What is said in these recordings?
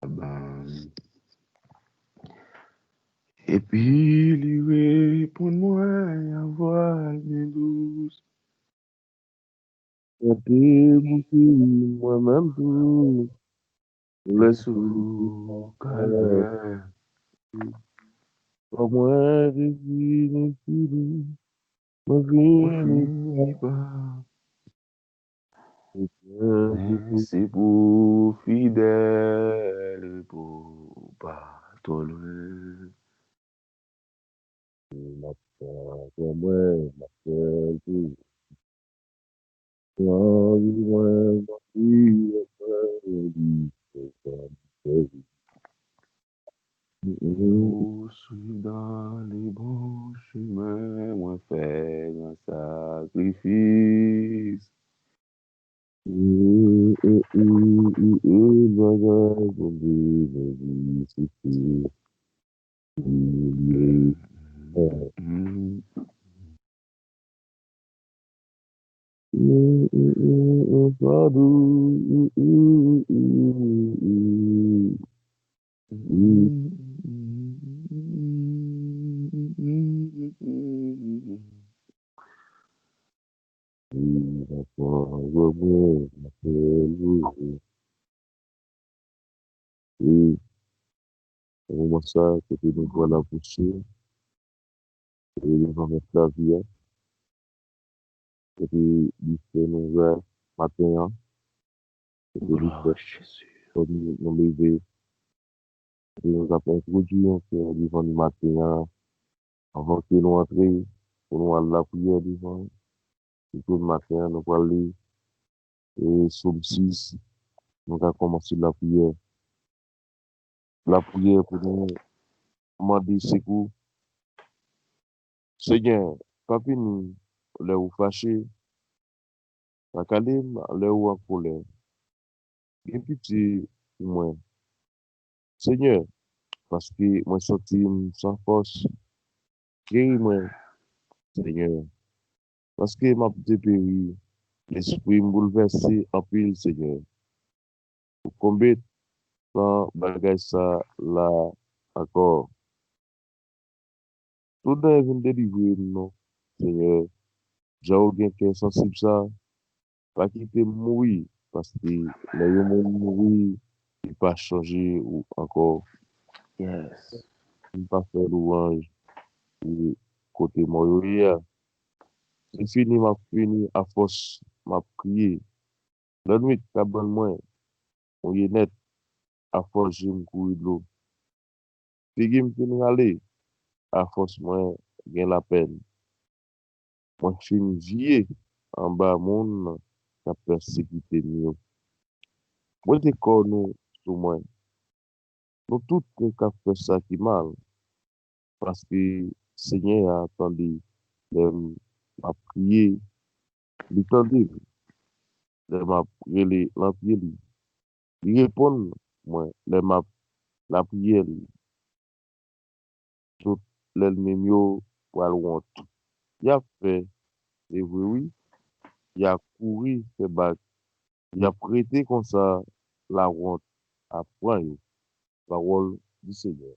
Ben, et puis, lui répond-moi, à voix bien douce. Moi-même tout, Les le sous sourire, calvaire, au moins je vis une fille, ma on vie n'est finit pas. pas Mais c'est pour fidèle, pour pas trop loin. pour moi, ma sœur, tout, loin, ma vie, Nous suis dans les bons chemins, moi faire un sacrifice. Mm, mm, mm, Comment ça, que tu nous vois la poussière, et il va mettre la vie, et puis il fait nous voir matin, et puis il Gloire fait à Jésus. comme nous lever, et nous avons introduit encore devant le matin, avant que nous entrions, pour nous aller la prière devant, et tout le matin, nous allons aller, et Somme 6, nous allons commencer la prière pour nous demander secours. Seigneur, pas nous, les ou fâchés, pas calme, les ou en colère, et pitié pour moi. Seigneur, parce que moi sorti sans force, guéris-moi, Seigneur, parce que m'a dépéri, l'esprit me bouleversé en pile, Seigneur, pour combattre sans bagage ça là encore. Tout le monde vient délivrer, non, Seigneur, j'ai aucun cœur sensible ça, pas quitter mourir, parce que les gens mourir, il pas changer ou encore, Yes. il pas faire louange, ou côté mourir. C'est fini, m'a fini, à force, m'a prié. La nuit, cabane moi, on y est net, à force, je me courir de l'eau. Puis, me fini aller, à force, moi, gain la peine. Moi, je suis vieux, en bas, mon, la persécuté, nous. Moi, je corps, nous, sous moi. Nous, tout, nous, qu'a fait ça qui mal, parce que, Seigneur a attendu, m'a prié, il attendait, m'a prié, l'empire, il répond, moi, la prière, tout l'ennemi yo pour aller honte. Il a fait, et oui, oui, il a couru, fait battre, il a prêté comme ça la honte à prendre parole du Seigneur.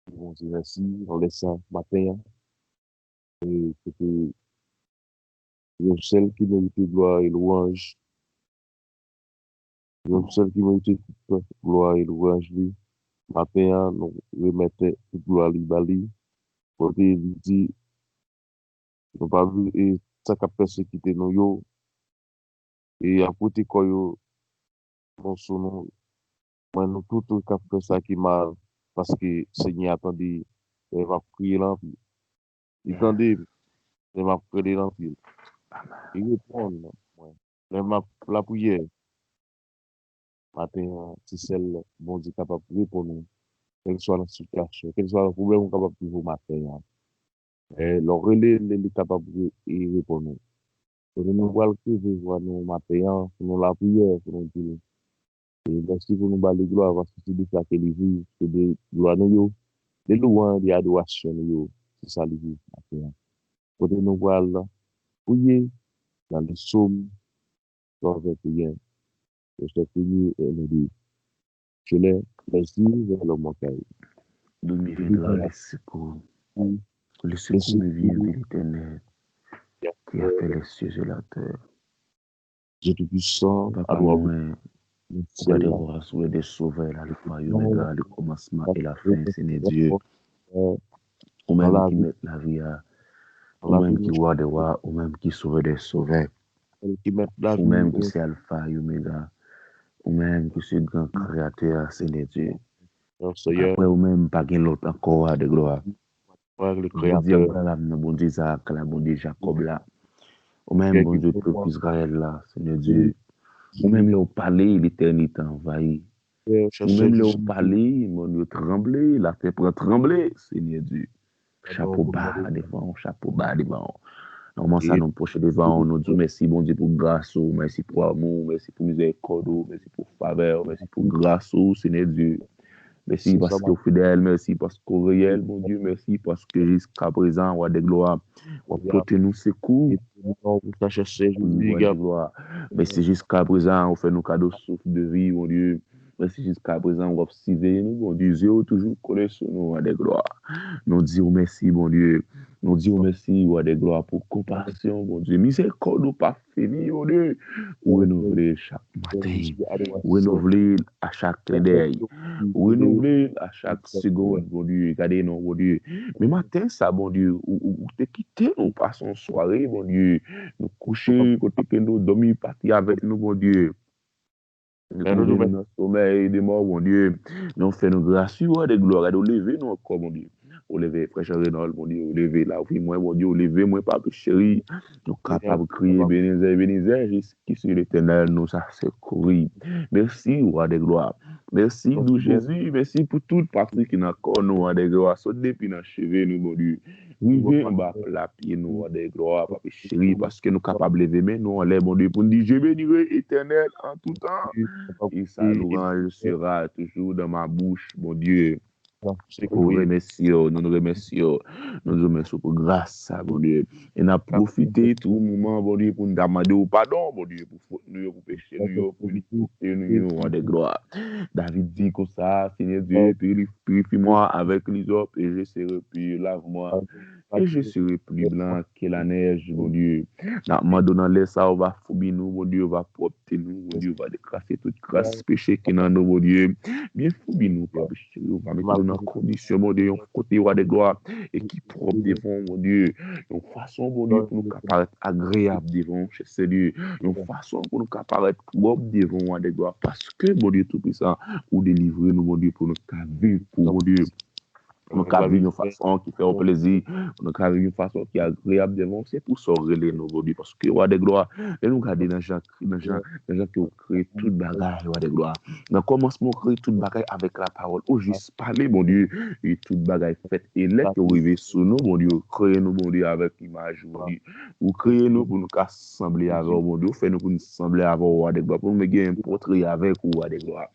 Bon Dieu, merci, on laisse ça matin, et c'était le seul qui mérite gloire et louange, le seul qui mérite toute gloire et louange, lui. Matin, nous remettons toute gloire à Bali, côté il dit, nous pas vu, et ça qu'a persécuté nous yo, et à côté quoi yo, non sous nous, moi, nous tout le cas fait ça qui mal, parce que Seigneur attendait, il va prier l'enfant. Il Yes. attendait, il va prier l'enfant. Amen. Il répond, ouais. Il m'a la prière, matin, c'est celle, bon Dieu, capable de répondre, quelle soit la situation, quel soit le problème, capable de vous matin. Et le relais, il est capable de répondre. Donc, nous voyons que je vois nous matin, pour nous la prière, pour nous dire, et merci pour nous balayer gloire, parce que c'est de ça que les vies, c'est de gloire nous, les louanges, les adorations, c'est ça les vies, matin. Côté nous voilà, prier dans le psaume 121. c'est fini, et nous dit, je l'ai laissé vers le montagne. D'où me Je lui viendra ai le secours. appris, Le le secours me vient de secours l'Éternel qui a qui a fait fait les cieux et la terre. Dieu Tout-Puissant, Papa, alors, moi, c'est roi des là, rois, souhait des sauveurs, l'alpha et dans l'oméga, le commencement la et la fin, Seigneur Dieu. dans Ou dans même la qui vie, met la vie à, dans ou la vie, même qui roi des rois, ou même qui sauve des sauveurs, qui met la ou vie, même qui c'est alpha et oméga, ou même qui c'est grand créateur, Seigneur Dieu. Seigneur, Après, ou même pas gain l'autre encore à de gloire. Père le Bon Dieu, Créateur, Abraham, bon Dieu Isaac, là, bon Dieu Jacob là. Ou même, bon qui Dieu, pour peuple moi, Israël là, Seigneur qui Dieu. Ou même là, au palais, l'éternité envahie. Ou cherchait même là, du au palais, mon Dieu, trembler, la terre prend trembler, Seigneur Dieu. pardon Chapeau pour moi, bas devant, chapeau bas devant. Normalement, ça et nous proche devant, nous disons merci, bon Dieu, pour grâce, merci pour amour, merci pour miséricorde, merci pour faveur, merci pour grâce, Seigneur Dieu. Merci c'est ça, parce que fidèle, merci parce qu'au réel, mon Dieu, merci parce que jusqu'à présent, roi de gloire, on porte nous secours. et pour ça chercher Oui, Jésus, roi de gloire. Merci jusqu'à présent, on fait nos cadeaux souffle de vie, mon Dieu. Merci jusqu'à présent, on va observer nous, mon Dieu, Dieu toujours collé sur nous, roi de gloire. Nous disons merci, mon Dieu. Nous disons merci, roi de gloire, pour compassion, mon Dieu. Miséricorde ou pas fini, mon Dieu. Renouveler chaque matin. Renouveler à chaque clin d'œil. Renouveler à chaque seconde, mon Dieu. Regardez, non, mon Dieu. Mais matin, ça, mon Dieu, ou te quitter, nous passons soirée, mon Dieu. Nous coucher, côté que nous dormir, partir avec nous, mon Dieu. Nous trouver nous dans le sommeil des morts, mon Dieu. Nous faisons nos grâces, de gloire, et nous lever nous encore, mon Dieu. Au lever, frère Renaud, mon Dieu, au lever, là, oui, moi, mon Dieu, au lever, moi, papa chéri. Nous capables de crier, bénézer, bénézer, qui sur l'éternel, nous, ça, c'est courir. Merci, roi de gloire. Merci, nous, Jésus. Merci pour toute partie qui n'a corps, nous, roi de gloire. Saute depuis nos cheveux, nous, mon Dieu. Rive en bas, la pied, nous, roi de gloire, papa chéri, parce que nous capables de lever, mais nous, en l'air, mon Dieu, pour nous dire, je bénirai éternel en tout temps. Et sa louange sera toujours dans ma bouche, mon Dieu. Nous remercions, nous remercions, nous remercions pour grâce, mon Dieu. Et nous avons profité tout le moment, mon Dieu, pour nous demander pardon, mon Dieu, pour faute nous, pour pécher nous, pour iniquité nous, roi de gloire. David dit comme ça, Seigneur Dieu, purifie-moi avec l'hysope et je serai pur, lave-moi et je serai plus blanc que la neige, mon Dieu. En donnant les ça, on va fouiller nous, mon Dieu, on va propter nous, mon Dieu, on va décrasser toute grâce péché qui est dans nous, mon Dieu. Bien fouiller nous, Papa chéri, on va mettre nous dans condition, mon Dieu, côté roi de gloire, et qui propre devant, mon Dieu. Une façon, mon Dieu, pour nous paraître agréable devant, chez Seigneur. Une façon pour nous paraître propre devant, roi de gloire, parce que, mon Dieu, tout puissant, ou délivrer nous, mon Dieu, pour nous vivre, pour, mon Dieu. Nous avons une façon qui fait plaisir, nous avons une façon qui est agréable devant, c'est pour ça que nous avons dit, parce que roi de gloire, et nous regardons dans Jacques qui ont créé toute bagaille, roi de gloire. Dans le commencement, on crée toute bagaille avec la parole, ou juste parler, mon Dieu, et toute bagaille faite. Et là, qui arrive sur nous, mon Dieu, créez nous, mon Dieu, avec l'image, mon Dieu. Ou créez nous pour nous assembler avec, mon Dieu, faites nous pour nous assembler avec, roi de gloire, pour nous gagner un portrait avec, roi de gloire.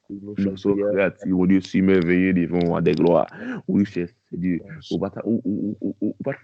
Nous sommes créatifs, mon Dieu, si merveilleux devant des gloires. Oui, cher Dieu. Ou pas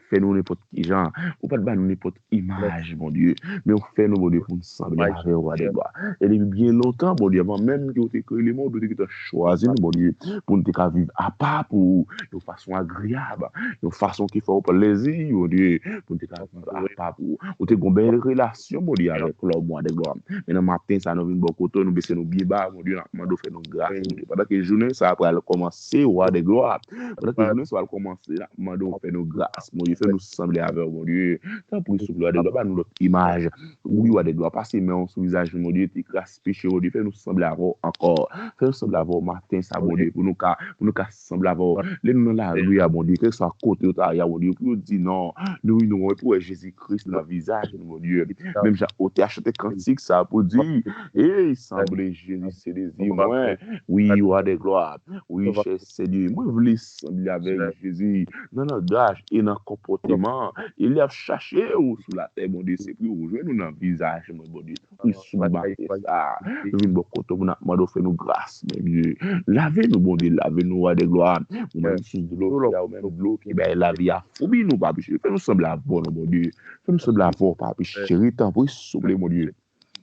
faire nous n'importe qui genre, ou pas faire nous n'importe image, mon Dieu. Mais on fait nous, mon Dieu, pour nous sembler avec le roi des gloires. Et depuis bien longtemps, mon Dieu, avant même que tu créé le monde, tu as choisi nous, mon Dieu, pour nous vivre à part, pour de façon agréable, de façon qui fait plaisir, mon Dieu, pour nous vivre à part, pour tu as une belle relation, mon Dieu, avec le roi des gloires. Maintenant, matin, ça nous vient de beaucoup, nous baissons nos pieds bas, mon Dieu, nous fait nos grâces, mon Dieu. Pendant que la journée, ça va commencer, roi des gloires. Pendant que la journée, ça va commencer, nous fait nos grâces, mon Dieu, fait nous sembler avec, mon Dieu. Tant pour sous gloire des gloires, nous notre image. Oui, roi des gloires, passer mais on sous visage, mon Dieu, tes grâces péché, mon Dieu, fait nous sembler avec encore. Fait nous sembler avec matin, ça, mon Dieu, pour nous sembler avec. Les nous dans la rue, mon Dieu, que ce soit côté ou derrière, mon Dieu, pour nous dire non, nous, pour Jésus-Christ dans le visage, mon Dieu. Même j'ai acheté cantique, ça, pour dire, et il semblait Jésus, c'est des moi. Oui, roi de gloire. Oui, cher Seigneur. Moi, je voulais sembler avec Jésus dans le langage et dans le comportement. Il a cherché ou sous la terre, mon Dieu, c'est plus rejoindre nous dans le visage, mon Dieu. Oui, sous-battre ça. Nous venons de côté, nous avons fait nos grâces, mon Dieu. Lavez-nous, mon Dieu, lavez-nous, roi de gloire. Ou même sous de l'eau, ou même de l'eau qui va la vie à fouiller nous, papi. Fais-nous sembler à bon, mon Dieu. Fais-nous sembler à bon, papi. Chéri, tant pour souffler, mon Dieu.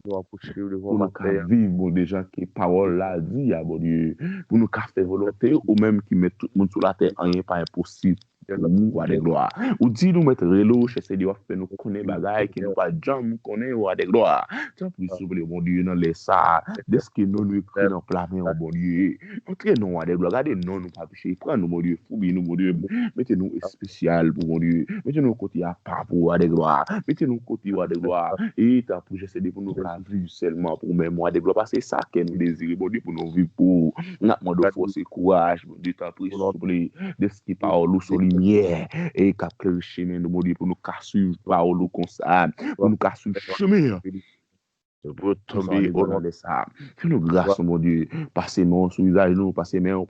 nous approcher devant pour nous ma qu'à terre. vivre, bon, déjà, que parole là dit, ah, bon Dieu, pour nous qu'à faire volonté, ou même qui met tout le monde sur la terre, rien pas impossible pour nous, roi de gloire. Ou dit nous mettre relo, chez Seigneur, fait nous connaître bagaille, qui nous pas jamais connaît, roi de gloire. Tiens, pour souffler, bon Dieu, dans les ça, dès ce que nous écrit dans plein main, oh bon Dieu, entre nous, roi de gloire, regardez, non, nous pas péché, prenez-nous, bon Dieu, fouillez-nous, bon Dieu, mettez-nous spécial pour bon Dieu, mettez-nous côté à part pour roi de gloire, mettez-nous côté roi de gloire, et t'as pour j'essaie de pour nous pas vivre seulement pour même roi de gloire, parce que c'est ça que nous désirons, bon Dieu, pour nous vivre pour, nous demandons de force et courage, bon Dieu, t'as pris souffler, de ce qui parle sous lumière, et qu'a le chemin, bon Dieu, pour nous casser parole comme ça, pour nous casser le chemin. Pour tomber au nom de ça. Fais-nous grâce, mon Dieu. Passez-moi sur l'usage, nous, passez-moi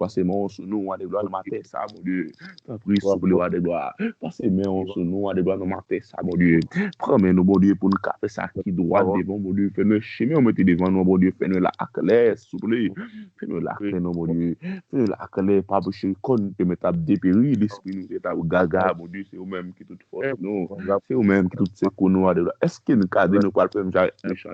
sur nous, à des gloires, nous mater ça, mon Dieu. T'as pris sur le roi des gloires. Passez-moi sur nous, à des gloires, nous mater ça, mon Dieu. Promets-nous, mon Dieu, pour nous faire ça qui droit devant, mon Dieu. Fais-nous chemin, mettez devant nous, mon Dieu. Fais-nous la claire, s'il vous plaît. Fais-nous la claire, mon Dieu. Fais-nous la claire, pas pour chercher, qu'on te mette à dépérir, l'esprit nous, c'est à gaga, mon Dieu. C'est vous-même qui toute force, nous. C'est vous-même qui tout ce qu'on nous a de gloire. Est-ce qu'il nous a dit, nous, pas le faire, méchant,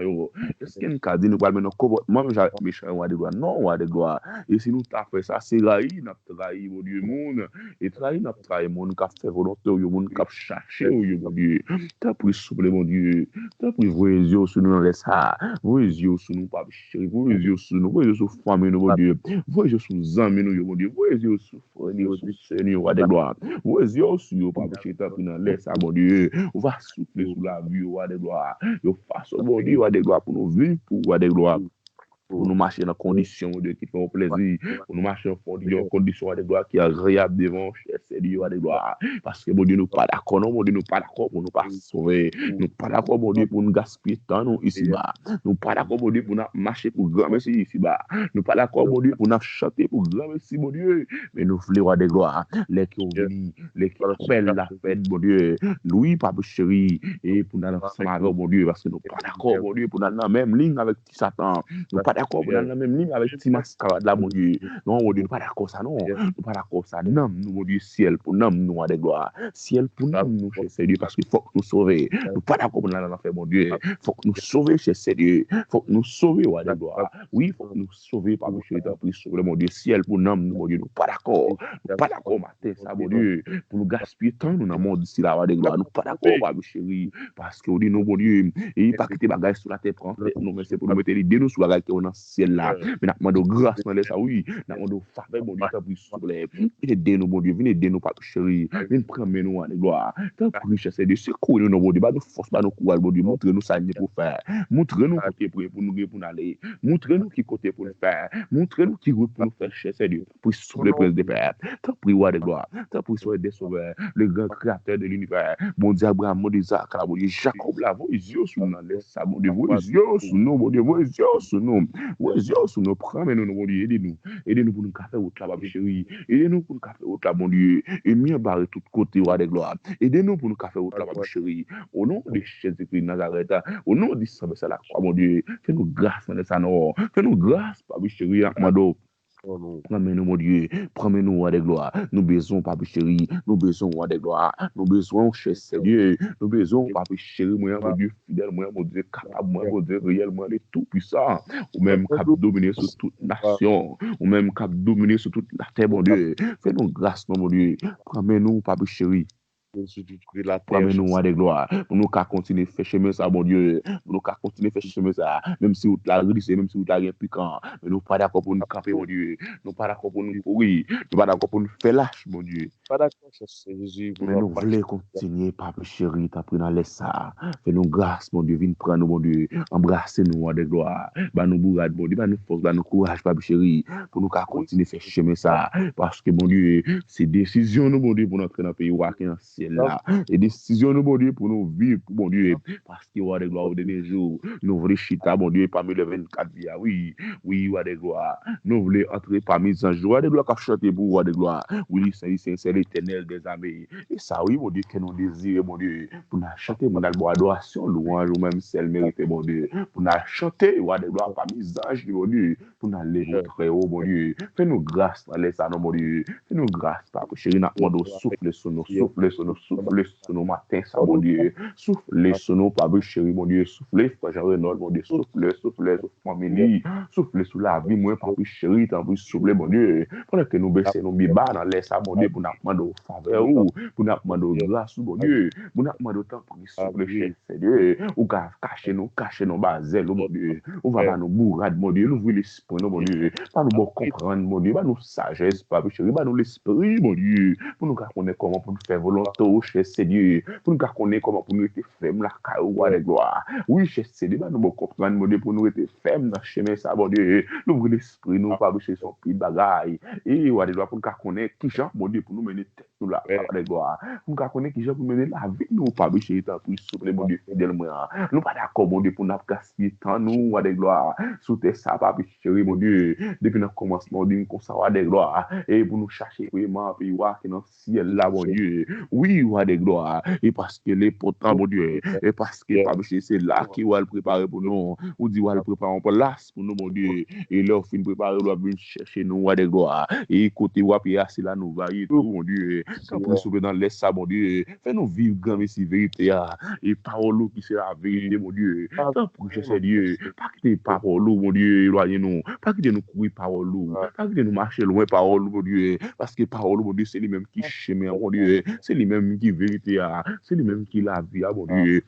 est-ce qu'il nous a dit, nous, pas le faire, moi, j'ai méchant, roi de gloire. Non, roi de gloire. Et si nous t'as fait ça, c'est trahi, n'a trahi, mon Dieu, monde. Et trahi, n'a trahi, monde, qui a fait volonté, monde, qui a cherché, mon Dieu. T'as pris souple, mon Dieu. T'as pris vos yeux sur nous dans les ça. Vos yeux sur nous, pas chéri. Vos yeux sur nous, vos yeux sur famille, mon Dieu. Vos yeux sur amis, mon Dieu. Vos yeux sur frère, sur Seigneur, roi de gloire. Vos yeux sur nous, pas chéri. T'as pris dans les ça, mon Dieu. On va souffler sous la vie, roi de gloire. Yo façon, mon Dieu, roi de gloire, pour nous vivre, pour roi de gloire. Pour nous marcher dans conditions de qui font plaisir, pour nous marcher dans conditions de gloire qui est agréable devant cher Seigneur de gloire. Parce que mon Dieu, nous pas d'accord, non, mon Dieu, nous pas d'accord pour nous pas sauver. Nous pas d'accord, mon Dieu, pour nous gaspiller temps, nous ici bas. Nous pas d'accord, mon Dieu, pour nous marcher pour grand merci ici bas. Nous pas d'accord, mon Dieu, pour nous chanter pour grand merci, mon Dieu. Mais nous voulons roi de gloire, les qui ont venu, les qui appellent la fête, mon Dieu. Louis, papa chéri, et pour nous ensemble avec mon Dieu, parce que nous pas d'accord, mon Dieu, pour nous dans la même ligne avec Satan. Nous pas d'accord pour dans la même ligne avec petit mascarade là, mon Dieu. Non, mon Dieu, nous pas d'accord ça, non. Nous pas d'accord ça. Non, nous, mon Dieu, ciel pour nous, nous, à des gloires. Ciel pour nous, chez Seigneur, parce qu'il faut que nous sauver. Nous pas d'accord pour dans l'enfer, mon Dieu. Faut que nous sauver chez Seigneur. Faut que nous sauver, à des gloires. Oui, faut que nous sauver par le chéri, pour sauver, mon Dieu. Ciel pour nous, mon Dieu, nous pas d'accord. Nous pas d'accord, matin, ça, mon Dieu. Pour nous gaspiller tant, nous, dans le monde ici, là, à des gloires. Nous pas d'accord, par le chéri. Parce que, dit, non, mon Dieu, et pas quitter bagage sur la terre, prendre nous, mais c'est pour nous mettre l'idée, nous, sur la qui est dans le ciel là. Mais nous demandons grâce dans les ça, oui. Nous demandons faveur, mon Dieu, t'as pris sur les. Aidez-nous, mon Dieu, venez aider nous, par le chéri. Venez prendre nous, à des gloires. T'as pris, cher Seigneur, secourir nous, mon Dieu, nous force, nous courage, mon Dieu, montrez-nous ça, pour faire. Montrez-nous côté pour nous, pour aller. Montrez-nous qui côté pour nous faire. Montrez-nous qui route pour nous faire, cher Seigneur. Pour souffler le prince des pères. T'as pris, roi de gloire. T'as pris, sois des sauveurs, le grand créateur de l'univers. Mon Dieu, Abraham, mon Dieu, Isaac, mon Dieu, Jacob, là, vos yeux sur nous, laisse ça, mon Dieu, vos yeux sur nous, mon Dieu, vos yeux sur nous, vos yeux sur nous, prenez-nous, mon Dieu, aidez-nous pour nous faire autre là, chérie, aidez-nous pour nous faire autre là, mon Dieu, et mieux barrer tout côté, roi de gloire, aidez-nous pour nous faire autre là, chérie, au nom de Jésus-Christ de Nazareth, au nom de Saint la croix, mon Dieu, fais-nous grâce, mon ça, non, fais-nous grâce, papa chérie, Amado. Promets-nous, mon Dieu, promets-nous, roi de gloire. Nous besoin, papa chéri, nous besoin, roi de gloire. Nous besoin, cher Seigneur. Nous besoin, papa chéri, moi, mon Dieu, fidèle, moi, mon Dieu, capable, moi, mon Dieu, réellement, de tout puissant. Ou même capable de dominer sur toute nation. Ou même capable de dominer sur toute la terre, mon Dieu. Fais-nous grâce, mon Dieu. Promets-nous, papa chéri. Promets-nous, roi de gloire. Pour nous qu'à continuer à faire chemin ça, mon Dieu. Pour nous qu'à continuer à faire chemin ça. Même si vous l'avez glissé, même si vous l'avez piquant. Mais nous pas d'accord pour nous camper, mon Dieu. Nous pas d'accord pour nous courir. Nous pas d'accord pour nous faire lâche, mon Dieu. Pas d'accord, Jésus. Mais nous voulons continuer, papa chéri, t'as pris dans les ça. Fais-nous grâce, mon Dieu. Viens prendre nous, mon Dieu. Embrassez-nous, roi de gloire. Bah nous bourrade, mon Dieu. Bah nous force, bah nous courage, papa chéri. Pour nous qu'à continuer à faire chemin ça. Parce que, mon Dieu, c'est décision, nous, mon Dieu, pour notre dans le pays où là. Et décision, nous, mon Dieu, pour nous vivre, mon Dieu, parce qu'il y a des gloires au dernier jour. Nous voulons chita, mon Dieu, parmi les 24 vies. Oui, oui, il y a des gloires. Nous voulons entrer parmi les anges. Il y a des gloires qui chantent pour il y a des gloires. Oui, c'est l'éternel des armées. Et ça, oui, mon Dieu, que nous désirons, mon Dieu, pour nous chanter, mon Dieu, adoration, louange, ou même celle méritée, mon Dieu. Pour nous chanter, il y a des gloires parmi les anges, mon Dieu, pour nous lever très haut, mon Dieu. Fais-nous grâce, dans les salons, mon Dieu. Fais-nous grâce, papa chéri, nous souffle sur nous, nous, souffler sur nos matins, ça, mon Dieu. Souffler sur nos papa chéri, mon Dieu. Souffler, frère Jean-Renaud, mon Dieu. Souffler sur famille. Souffler sur la vie, moi, papa chéri, t'en plus souffler, mon Dieu. Pendant que nous baissons nos bibas dans l'air, ça, mon Dieu, pour nous demander au faveur, pour nous demander grâce, mon Dieu. Pour nous demander temps pour nous souffler, cher Seigneur. Ou cacher nos bases, mon Dieu. On va nous bourrade, mon Dieu. Nous voulons l'esprit, mon Dieu. Pas nous bon comprendre, mon Dieu. Pas nous sagesse, papa chéri. Pas nous l'esprit, mon Dieu. Pour nous connaître comment pour nous faire volonté, cher Seigneur. Pour nous connaître comment pour nous être fermes, la caroua de gloire. Oui, cher Seigneur. Pas nous bon comprendre, mon Dieu. Pour nous être fermes dans le chemin, ça, mon Dieu. Nous voulons l'esprit, nous, papa chéri, son petit bagaille. Et, ouais, de gloire, pour nous connaître qui genre, mon Dieu, pour nous mener tête, nous, la de gloire. Pour nous connaître qui genre, pour mener la vie, nous, papa chéri, tant plus souple, mon Dieu, fidèlement. Nous pas d'accord, mon Dieu, pour nous gaspiller temps, nous, de gloire. Sous tes ça, papa chéri, mon Dieu. Depuis le commencement, nous conserver des gloires. Et pour nous chercher vraiment, puis voir que dans le ciel, là, mon Dieu. Oui, ouais, des gloires. Et parce que les potents, mon Dieu. Et parce que, papa chéri, c'est là qui va le préparer pour nous. Ou dit, va le préparer pour l'as pour nous, mon Dieu. Et là, on finit préparer, on va venir chercher nous, ouais, des gloires. Et côté, ouais, puis c'est là, nous va y tout, mon Dieu. Quand on souffle dans l'est, ça, mon Dieu. Fais-nous vivre grand, mais si vérité, et parole qui c'est la vérité, mon Dieu. Tant pour chercher Dieu. Pas quitter parole, mon Dieu, éloignez-nous. Pas quitter nous courir parole, pas quitter nous marcher loin parole, mon Dieu. Parce que parole, mon Dieu, c'est lui-même qui chemin, mon Dieu. C'est lui-même qui vérité, c'est lui-même qui la vie, mon Dieu.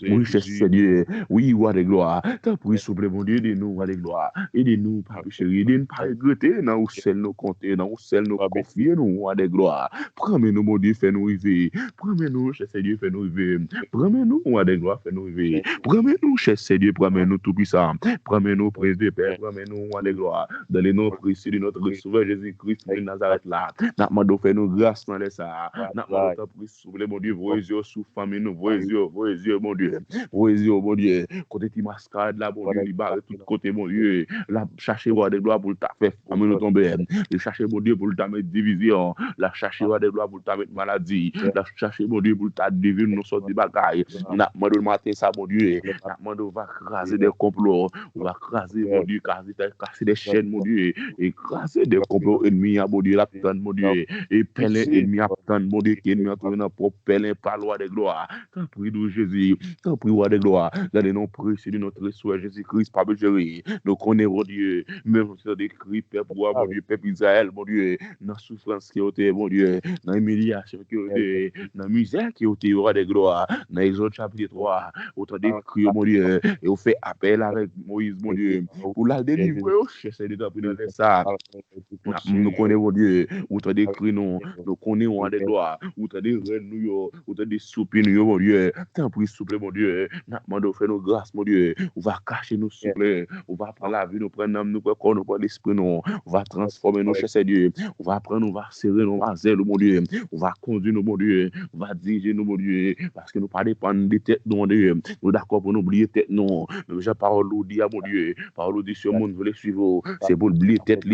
Oui, cher Seigneur, oui, roi de gloire. Tant pour souple, mon Dieu, aidez-nous, roi de gloire. Aidez-nous, papa chéri, aidez-nous pas regretter, dans où celle nous compter, dans où celle nous confier, nous, roi de gloire. Prends-nous, mon Dieu, fais-nous rêver. Prends-nous, cher Seigneur, fais-nous rêver. Prends-nous, roi de gloire, fais-nous rêver. Prends-nous, cher Seigneur, prends-nous tout puissant. Prends-nous, prince de paix, prends-nous, roi de gloire. Dans les noms précieux de notre Sauveur Jésus-Christ de Nazareth là. N'a-moi fais-nous grâce dans les ça. N'a-moi tant pour souple, mon Dieu, vos yeux sous famille, nous, vos yeux, mon Dieu. Dieu, mon Dieu, côté ti mascarade là, mon Dieu, il barre tout côté, mon Dieu, la chercher voir des gloires pour ta faire famille nous tomber, la chercher, mon Dieu, pour ta mettre division, la chercher voir des gloires pour ta mettre maladie, la chercher, mon Dieu, pour ta divine nous sortir des bagailles, n'a demandé le matin ça, mon Dieu, n'a demandé on va craser des complots, on va craser, mon Dieu, casser des chaînes, mon Dieu, et craser des complots ennemis, mon Dieu, l'attendre, mon Dieu, et pelle ennemi attendre, mon Dieu, qui ennemi entrer dans propre pelle par loi de gloire, tant prie de Jésus. Tant pis, roi de gloire, dans les noms précieux de notre Seigneur Jésus-Christ, Papa Jérémie, nous connaissons, mon Dieu, même si on décrit, Père, roi, mon Dieu, Père Israël, mon Dieu, dans la souffrance qui a été, mon Dieu, dans l'humiliation qui a été, dans la misère qui a été, roi de gloire, dans Exode chapitre 3, autant décrit, mon Dieu, et on fait appel avec Moïse, mon Dieu, pour la délivrer, j'essaie de t'appeler ça. Nous connaissons, mon Dieu, autant décrit, nous connaissons, roi de gloire, autant des reines, nous, autant des soupes, nous, mon Dieu, tant pis, souple, mon Dieu, nous fait nos grâces, mon Dieu, on va cacher nos souple, on va prendre la vie, nous prendre l'âme, nous prendre nous prendre l'esprit, nous, on va transformer nos chers Dieu, on va prendre, on va serrer nos mazelles, mon Dieu, on va conduire nos, mon Dieu, on va diriger nos, mon Dieu, parce que nous pas dépendre des têtes, mon Dieu, nous d'accord pour nous oublier tête, non, mais j'ai parole nous dit à mon Dieu, parole dit sur le monde, vous les suivre, c'est pour oublier tête,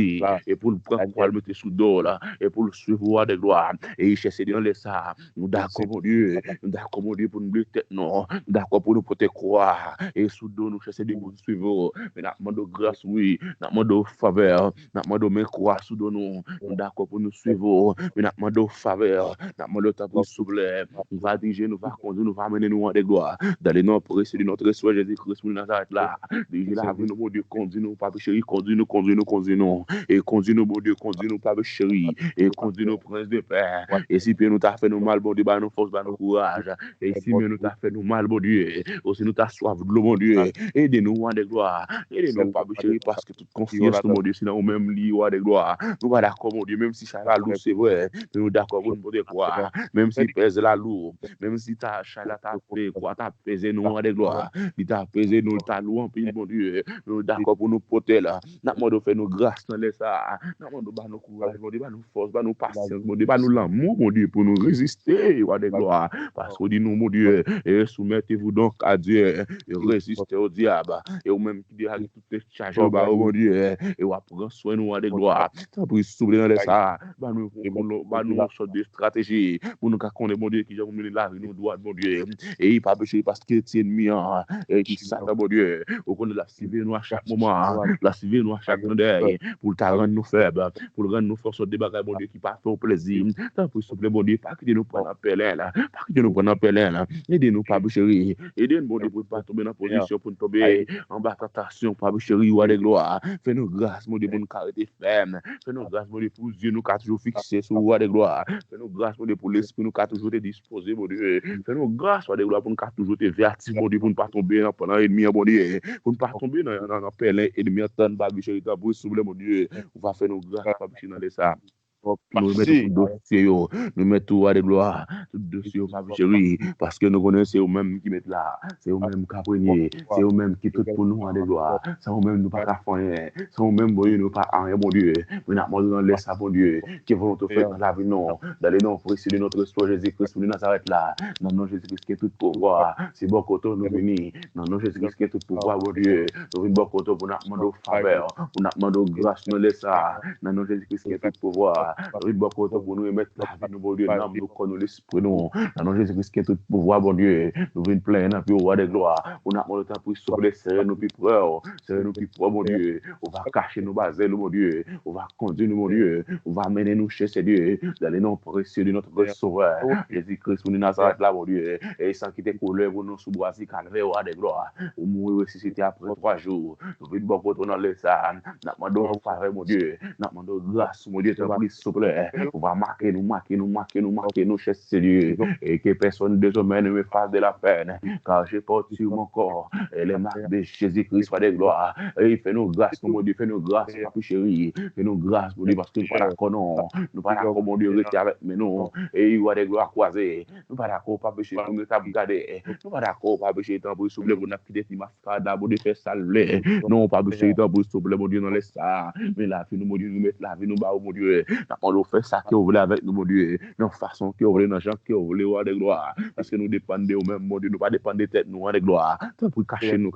et pour le prendre, pour le mettre sous dos, là, et pour le suivre de gloire, et chercher dans les ça, nous d'accord, mon Dieu, nous d'accord, mon Dieu, pour nous oublier tête, non, d'accord pour nous porter croire et sous nous chercher des bons suivants mais n'a demande grâce oui n'a demande faveur n'a demande main croire sous nous d'accord pour nous suivre mais n'a demande faveur n'a demande temps pour souple on va diriger nous va conduire nous va mener nous en des gloires dans les noms précieux de notre Seigneur Jésus-Christ de Nazareth là diriger la vie nous mon Dieu conduire nous papa chéri conduire nous et conduire nous mon Dieu conduire nous papa chéri et conduire nous prince de paix et si nous t'a fait nous mal bon Dieu bah nous force bah nous courage et si nous t'a fait nous mal bon Dieu aussi nous t'a soif de l'eau mon Dieu aidez-nous roi de gloire aidez-nous papa chéri parce que toute confiance nous mon Dieu c'est dans même lit roi de gloire nous pas d'accord mon Dieu même si ça va lourd c'est vrai nous d'accord pour nous croire même si pèse la lourd même si ta chala t'a fait quoi t'a pesé nous roi de gloire il t'a pesé nous t'a loué en pile mon Dieu nous d'accord pour nous porter là n'a demandé faire nous grâce dans les ça n'a demandé ba nous courage mon Dieu ba nous force ba nous patience mon Dieu ba nous l'amour mon Dieu pour nous résister roi de gloire parce qu'on dit nous mon Dieu et soumettre Soumettez-vous donc à Dieu et résistez au diable. Et ou même qui dira toutes les charges, bah, oh mon Dieu, et ou prendre soin nous de gloire. Tant pis, soulever dans les ça, bah nous sorte de stratégie pour nous connaître mon Dieu qui j'ai mené la vie nous doit mon Dieu. Et il pas péché parce que c'est ennemi et qui Satan mon Dieu. Au qu'on la civile nous à chaque moment, la civile nous à chaque moment pour ta rendre nous faibles, pour rendre nous force de bagages mon Dieu qui pas fait au plaisir. Tant pis, soulever mon Dieu, pas que nous prendre appel là, pas que nous prendre appel là. Aidez-nous pas chérie, aidez-nous mon Dieu pour pas tomber dans position pour nous tomber en bas tentation pas chérie ou de gloire. Fais-nous grâce mon Dieu pour nous arrêter ferme. Fais-nous grâce mon Dieu pour Dieu nous qu'a toujours fixé sur roi de gloire. Fais-nous grâce mon Dieu pour l'esprit nous qu'a toujours été disposé mon Dieu. Fais-nous grâce roi de gloire pour nous qu'a toujours été vertif mon Dieu pour ne pas tomber pendant l'ennemi mon Dieu. Pour ne pas tomber dans un pèlerin ennemi en temps de chérie pour soulever mon Dieu. On va faire nous grâce pas chérie dans les ça. Nous mettons tout dossier, nous mettons tout à de gloire, tout dossier au Pape Chéri, parce que nous connaissons, c'est eux-mêmes qui mettent là, c'est eux-mêmes qui apprennent, c'est eux-mêmes qui tout pour nous à de gloire, c'est eux-mêmes nous pas qu'à faire, c'est eux-mêmes nous pas à rien, mon Dieu, nous n'avons pas dans l'est, mon Dieu, qui vont te faire dans la vie, non, dans les noms précieux de notre Seigneur Jésus-Christ, pour nous Nazareth là, dans le nom de Jésus-Christ qui est tout pouvoir, c'est bon côté nous venir, dans le nom de Jésus-Christ qui est tout pouvoir, mon Dieu, nous venons bon côté pour nous demander faveur, pour nous demander grâce, nous laisser ça, dans le nom de Jésus-Christ qui est tout pouvoir. Oui, bon côté pour nous mettre la vie, nous, bon Dieu, nous, nous connaissons l'esprit, nous, dans le nom de Jésus-Christ qui est tout pouvoir, bon Dieu, nous venons plein, puis au roi de gloire, on a le temps pour sauver, serrer nos plus près, bon Dieu, on va cacher nos bases, mon Dieu, on va conduire nous, mon Dieu, on va mener nous chez Dieu, dans les noms précieux de notre Sauveur, Jésus-Christ, pour nous Nazareth là, mon Dieu, et sans quitter couleur, pour nous sous bois, si calvaire, au roi de gloire, on mourir ressuscité après 3 jours, nous venons bon côté dans les salles, nous demandons faveur, mon Dieu, nous demandons grâce, mon Dieu, s'il vous plaît, on va marquer nous, cher Seigneur, et que personne désormais ne me fasse de la peine, car je porte sur mon corps les marques de Jésus-Christ, soit de gloire, et fais-nous grâce, mon Dieu, fais-nous grâce, papi chéri, fais-nous grâce, mon Dieu, parce que nous pas d'accord, non, nous pas d'accord, mon Dieu, rester avec nous, et il y a des gloires croisées, nous pas d'accord, papi chéri, pour nous garder, nous pas d'accord, papi chéri, pour soulever, pour nous quitter, si mascada, pour nous faire saluer, non, papi chéri, pour soulever, mon Dieu, non, laisse ça, mais la vie, nous, mon Dieu, nous mettre la vie, nous, mon Dieu, on fait ça que vous voulez avec nous, mon Dieu, dans façon que vous voulez, dans gens que vous voulez, de gloire, parce que nous dépendons de nous-mêmes, mon Dieu, nous pas dépendre de tête, nous, de gloire, pour cacher nous,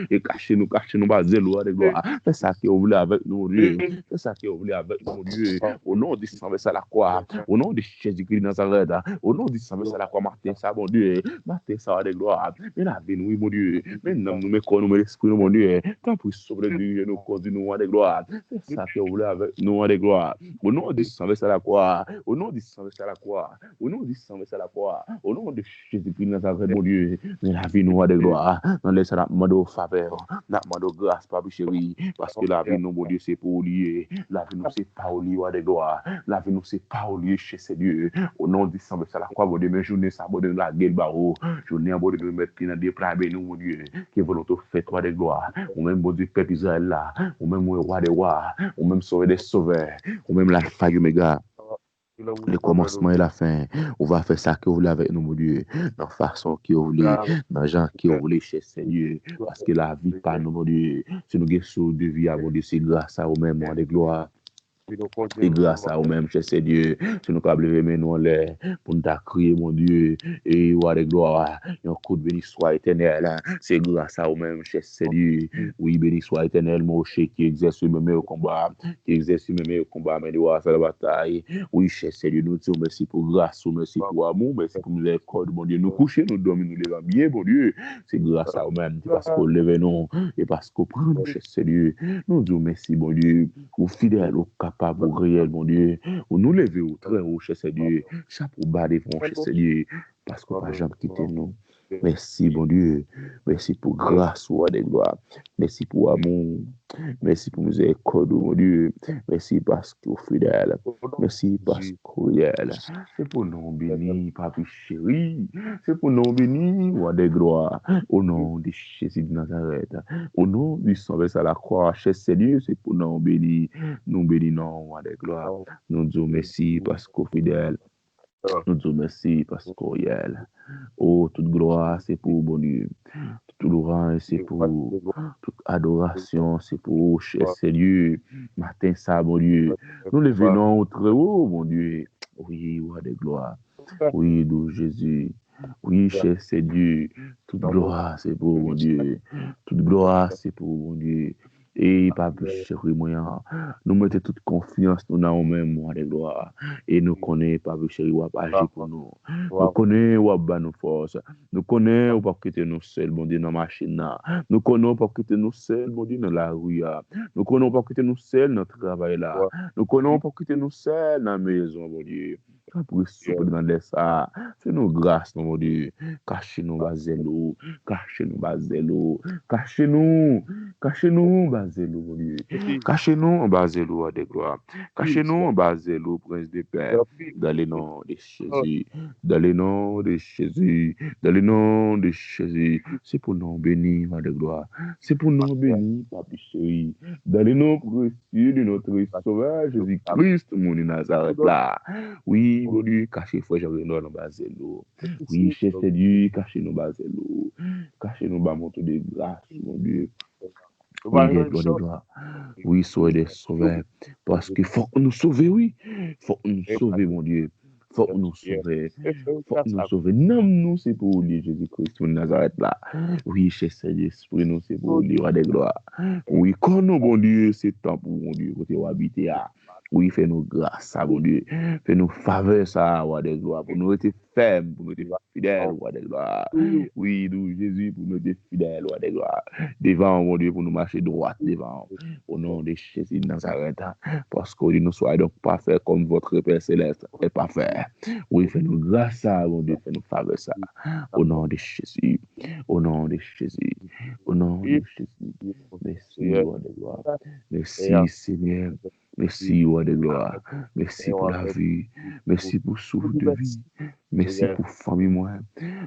et cacher nous, baser nous, de gloire, c'est ça que vous voulez avec nous, mon Dieu, c'est ça que vous voulez avec nous, mon Dieu, au nom de Saint-Vincent à la croix, au nom de Jésus-Christ Nazareth, au nom de Saint-Vincent à la croix, Martin, ça, mon Dieu, Martin, ça, de gloire, mais la vie, nous, mon Dieu, mais nous, nous, l'esprit, mon Dieu, tant pour sauver Dieu, nous, conduire nous, de gloire, c'est ça que vous voulez avec nous, de gloire, au nom de Saint-Vincent à la croix, au nom de Saint-Vincent à la croix, au nom de Saint-Vincent à la croix, au nom de Jésus-Christ Nazareth, mon Dieu, mais la vie, nous, de gloire, dans les salades, mando faveur, mando grâce, papi chéri, parce que la vie, nous, mon Dieu, c'est pour lier, la vie, nous, c'est pas au lieu de gloire, la vie, nous, c'est pas au lieu chez ces dieux, au nom de Saint-Vincent à la croix, mon Dieu, mes journées, ça, mon Dieu, la gueule, barreau, journée, mon Dieu, mettre dans des plans, nous, mon Dieu, qui veulent te faire, toi, de gloire, ou même, mon Dieu, peuple Israël là, ou même, le roi des rois, ou même, sauver des sauveurs, ou même, l'alpha et l'oméga, le commencement et la fin. On va faire ça que vous voulez avec nous, mon Dieu, dans la façon que vous voulez, dans les gens que vous voulez, cher Seigneur, parce que la vie, pas nous, mon Dieu, si nous avons sauvé de vie à mon Dieu, c'est grâce à vous-même, de gloire. Et grâce à vous-même, cher Seigneur, si nous avons levé nous en l'air pour nous crier, mon Dieu, et roi de gloire, et un coup de béni soit éternel. C'est grâce à vous-même, cher Seigneur. Oui, béni soit éternel, mon cher, qui exerce le meilleur combat, mais de voir faire la bataille. Oui, cher Seigneur, nous disons merci pour grâce, merci pour amour, merci pour miséricorde, mon Dieu. Nous coucher, nous dormir, nous levons bien, mon Dieu. C'est grâce à vous-même, c'est parce qu'on lève nous, et parce qu'on prend nous, cher Seigneur. Nous disons merci, mon Dieu, aux fidèles, aux capables, aux réels, mon Dieu. Où nous levons au très haut, cher Seigneur. Chapeau bas devant, cher Seigneur, parce qu'on n'a jamais quitté nous. Merci, mon Dieu. Merci pour grâce, roi de gloire. Merci pour amour. Merci pour miséricorde, mon Dieu. Merci parce que vous fidèle. Merci parce que vous réel. C'est pour nous bénis, papi chéri. C'est pour nous bénis, roi de gloire. Au nom de Jésus de Nazareth. Au nom du Saint-Vincent à la croix, cher Seigneur, c'est pour nous bénis. Nous bénissons, roi de gloire. Nous disons merci parce que vous fidèle. Nous disons merci parce que vous réel. Oh, toute gloire, c'est pour bon Dieu. Toute louange, c'est pour toute adoration, c'est pour cher Seigneur. Matin, ça, mon Dieu. Nous le venons au très haut, mon Dieu. Oui, roi de gloire. Oui, nous, Jésus. Oui, cher Seigneur, toute gloire, c'est pour mon Dieu. Toute gloire, c'est pour mon Dieu. Et pas plus chéri moyen. Nous mettons toute confiance nous dans nous-mêmes, moi, de gloire. Et nous connaissons pas plus chéri, ou pas agir pour nous. Nous connaissons ou pas nos forces. Nous connaissons ou pas quitter nous seuls, mon Dieu, dans la machine là. Nous connaissons pas quitter nous seuls, mon Dieu, dans la rue là. Nous connaissons pas quitter nous seuls dans le travail là. Nous connaissons pas quitter nous seuls dans la maison, mon Dieu. Après, souple dans ça. Fais-nous grâce, mon Dieu. Cachez-nous, Bazelo. Cachez-nous, Bazelo. Cachez-nous. Cachez-nous, Bazelo, mon Dieu. Cachez-nous, Bazelo, des gloires. Cachez-nous, Bazelo, prince de paix. Dans le nom de Jésus. Dans le nom de Jésus. Dans le nom de Jésus. C'est pour nous bénir, ma de gloire. C'est pour nous bénir, Papi chéri. Dans le nom précieux de notre Sauveur Jésus-Christ, mon Nazareth là. Oui, mon Dieu, cachez frère Jean-Renaud dans Bazelo. Oui, cher Seigneur, cachez-nous Bazelo. Cachez-nous bas mon de grâce, mon Dieu. Oui, des gloires, des gloires. Oui, soyez des sauveurs. Parce qu'il faut nous sauver, oui. Faut nous sauver, mon Dieu. Faut nous sauver. Faut nous sauver. Non, nous, c'est pour lui, Jésus-Christ, mon Nazareth là. Oui, cher Seigneur, esprit, nous, c'est pour lui, roi des gloires. Oui, quand nous, bon Dieu, c'est temps pour mon Dieu, côté où habiter. Oui, fais-nous grâce, ça, mon Dieu. Fais-nous faveur, ça, roi des gloires, pour nous être fermes, pour nous être fidèles, roi des gloires. Oui, nous, Jésus, pour nous être fidèles, roi des gloires. Devant, mon Dieu, pour nous marcher droit devant. Au nom de Jésus de Nazareth. Parce que nous soyons donc parfaits comme votre Père Céleste est parfait. Oui, fais-nous grâce, ça, mon Dieu, fais-nous faveur, ça. Au nom de Jésus. Au nom de Jésus. Au nom de Jésus. Merci, roi des gloires. Merci, Seigneur. Merci, roi de gloire. Merci pour la vie. Merci pour souffle de vie. Merci pour famille, moi.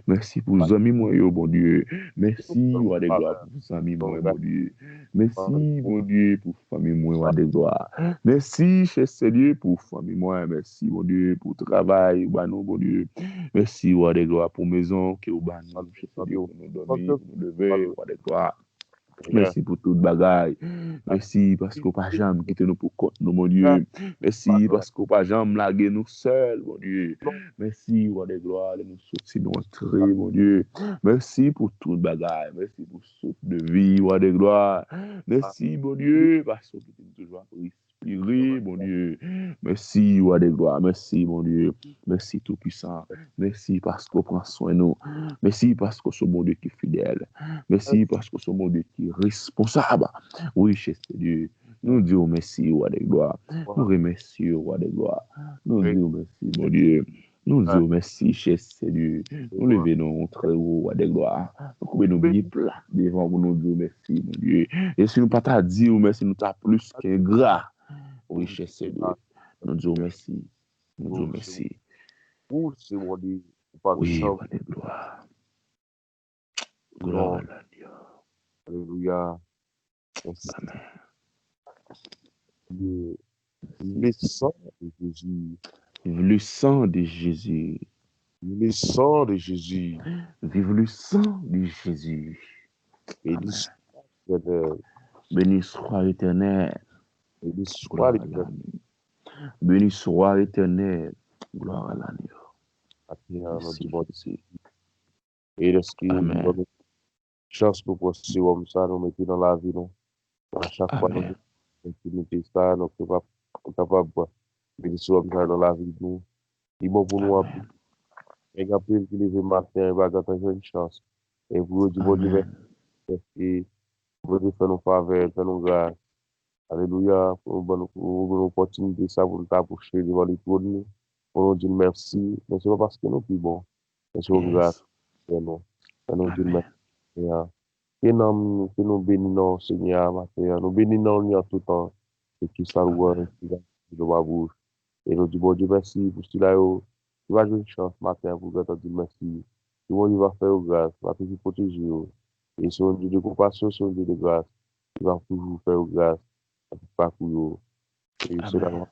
Merci pour les amis, moi, bon Dieu. Merci, roi de gloire, pour les amis, moi, bon Dieu. Merci, bon Dieu, pour famille, moi, roi de gloire. Merci, cher Seigneur, pour famille, moi. Merci, bon Dieu, pour travail, bon Dieu. Merci, roi de gloire, pour maison, que vous banou, cher Seigneur, pour nous dormir, pour nous lever, roi de gloire. Merci pour toute bagaille. Merci parce qu'on pas jamais quitté nous pour compte nous, mon Dieu. Merci parce qu'on pas jamais lagué nous seuls, mon Dieu. Merci, roi de gloire, de nous sortir, nous entrer, mon Dieu. Merci pour toute bagaille. Merci pour souffle de vie, roi de gloire. Merci, mon Dieu, parce que tu es toujours respirer, mon Dieu. Merci, roi de gloire. Merci, mon Dieu. Merci, tout-puissant. Merci parce qu'on prend soin de nous. Merci parce que ce bon Dieu qui est fidèle. Merci parce que ce bon Dieu qui est responsable. Oui, cher Dieu. Nous disons merci, roi de gloire. Nous remercions, roi de gloire. Nous disons merci, mon Dieu. Nous disons merci, cher Dieu. Nous levons très haut, roi de gloire. Nous pouvons nous bien plat devant vous, nous disons merci, mon Dieu. Et si nous ne pas t'a dit merci, nous t'a plus qu'un gras. Oui, cher Dieu. Nous disons merci. Nous disons merci. Oui, roi de gloire. Gloire à Dieu. Alléluia. Amen. Le sang de Jésus. Vive le sang de Jésus. Le sang de Jésus. Vive le sang de Jésus. Béni soit l'Éternel. Béni soit l'Éternel. Béni soit l'Éternel. Gloire à l'agneau. Merci, Jésus. Et lorsque nous donnons chance pour poursuivre comme ça, nous mettons dans la vie, nous. À chaque fois, nous mettons ça, nous sommes capables de bénir dans la vie, nous. Il est bon pour nous. Et quand il lève le matin, il va avoir une chance. Et vous, du bon Dieu, et vous faire nos faveurs, faire nos grâces. Alléluia. Pour une opportunité, ça, pour nous approcher devant les trônes, pour nous dire merci. Mais ce n'est pas parce que nous sommes bons. Mais c'est grâce. Pour nous dire merci. Que nous bénissons, Seigneur, nous bénissons en tout temps. Et qui s'alloue de ma bouche. Et nous disons, bon Dieu, merci pour cela. Tu vas jouer une chance matin pour que tu dises merci. Tu vas faire grâce, tu vas toujours protéger. Et c'est un Dieu de compassion, c'est un Dieu de grâce. Tu vas toujours faire grâce. Pas pour et cela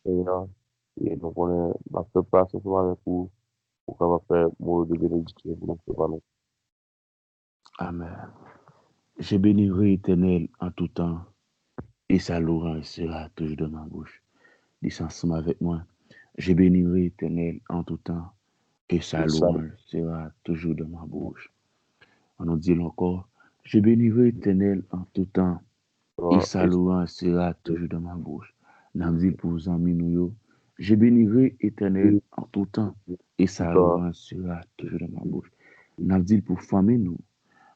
et donc on est dans cette place avec vous pour qu'on va faire mot de bénédiction pour nous. Amen. Je bénirai l'Éternel en tout temps et sa louange sera toujours dans ma bouche. Dis ensemble avec moi. Je bénirai l'Éternel en tout temps et sa et sa louange sera toujours dans ma bouche. On nous dit encore, je bénirai l'Éternel en tout temps, et loi sa et louange sera toujours dans ma bouche. Nous dit pour vous amis nous, je bénirai l'Éternel en tout temps, et tout sa temps, louange sera toujours dans ma bouche. Nous dit pour famille nous,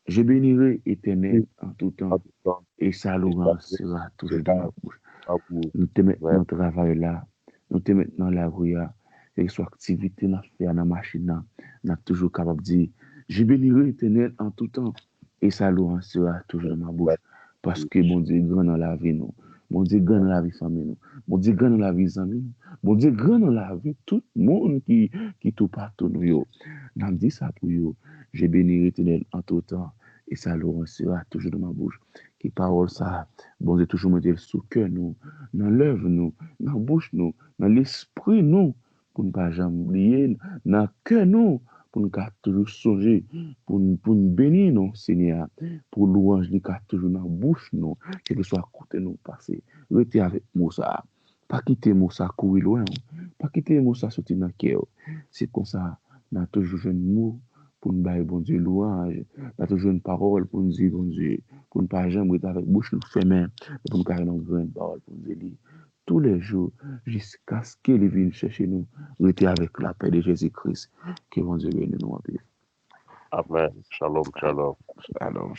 je bénirai l'Éternel en tout en temps, tout temps, et sa et sa louange loi sera toujours dans ma sera bouche. à vous. Nous te mettons Ouais, dans le travail là, nous te mettons dans la rue là, et que soit activité dans faire dans la machine là, nous sommes toujours capable de dire, je bénirai l'Éternel en tout temps, et sa louange sera toujours dans ma la bouche. Parce que mon Dieu est grand dans la vie nous, mon Dieu est grand dans la vie famille nous, mon Dieu est grand dans la vie amis nous, mon Dieu est grand dans la vie tout le monde qui tout partout nous yo. Nous dit ça pour yo, je bénirai l'Éternel en tout temps, et sa louange sera toujours dans ma bouche. Qui parole ça, bon Dieu toujours me dire sous cœur nous, dans l'œuvre nous, dans la bouche nous, dans l'esprit nous, pour ne pas jamais oublier, dans le cœur nous, pour nous toujours songer, pour nous bénir nous, Seigneur, pour louange nous toujours dans la bouche nous, quel que soit côté nous passer. Restez avec moi ça. Pas quitter moi ça courir loin, pas quitter moi ça sortir dans le cœur. C'est comme ça, on a toujours un mot pour nous bailler bon Dieu louange, on a toujours une parole pour nous dire bon Dieu, pour ne pas jamais rester avec bouche nous fermée, pour nous carrer une grande parole pour nous dire tous les jours jusqu'à ce qu'il vienne chercher nous, rester avec la paix de Jésus-Christ. Que bon Dieu bénisse nous en paix. Amen. Shalom, shalom. Alors,